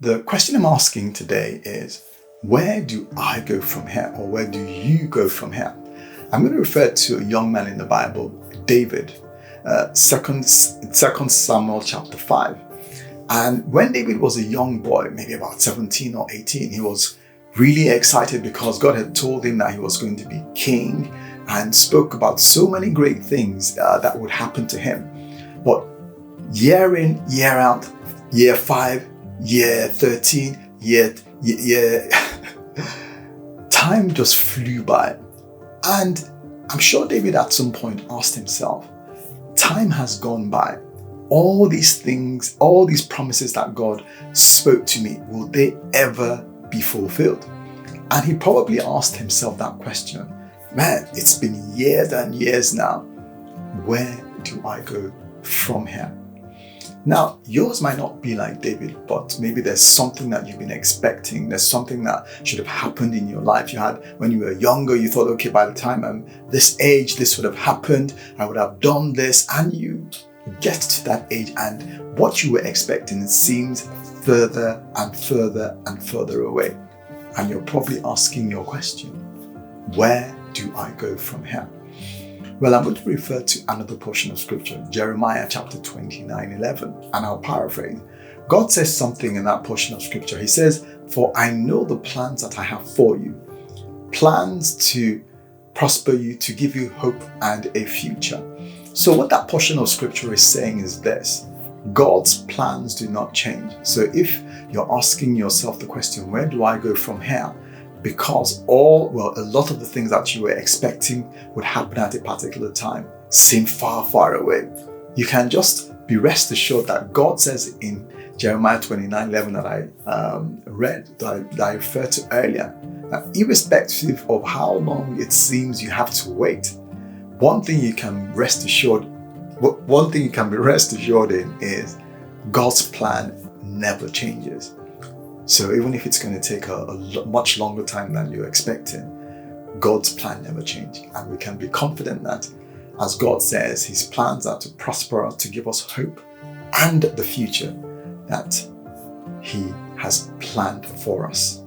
The question I'm asking today is, where do I go from here? Or where do you go from here? I'm going to refer to a young man in the Bible, David, 2 Samuel chapter 5. And when David was a young boy, maybe about 17 or 18, he was really excited because God had told him that he was going to be king and spoke about so many great things that would happen to him. But year in, year out, year 5, year 13, year time just flew by. And I'm sure David at some point asked himself, time has gone by. All these things, all these promises that God spoke to me, will they ever be fulfilled? And he probably asked himself that question. Man, it's been years and years now. Where do I go from here? Now, yours might not be like David, but maybe there's something that you've been expecting. There's something that should have happened in your life. You had, when you were younger, you thought, okay, by the time I'm this age, this would have happened. I would have done this. And you get to that age and what you were expecting seems further and further and further away. And you're probably asking your question, where do I go from here? Well, I'm going to refer to another portion of scripture, Jeremiah chapter 29:11, and I'll paraphrase. God says something in that portion of scripture. He says, "For I know the plans that I have for you, plans to prosper you, to give you hope and a future." So what that portion of scripture is saying is this: God's plans do not change. So if you're asking yourself the question, where do I go from here? Because a lot of the things that you were expecting would happen at a particular time seem far, far away. You can just be rest assured that God says in Jeremiah 29:11 that I read, that I referred to earlier, that irrespective of how long it seems you have to wait, one thing you can be rest assured in is God's plan never changes. So even if it's going to take a much longer time than you're expecting, God's plan never changes. And we can be confident that, as God says, His plans are to prosper us, to give us hope and the future that He has planned for us.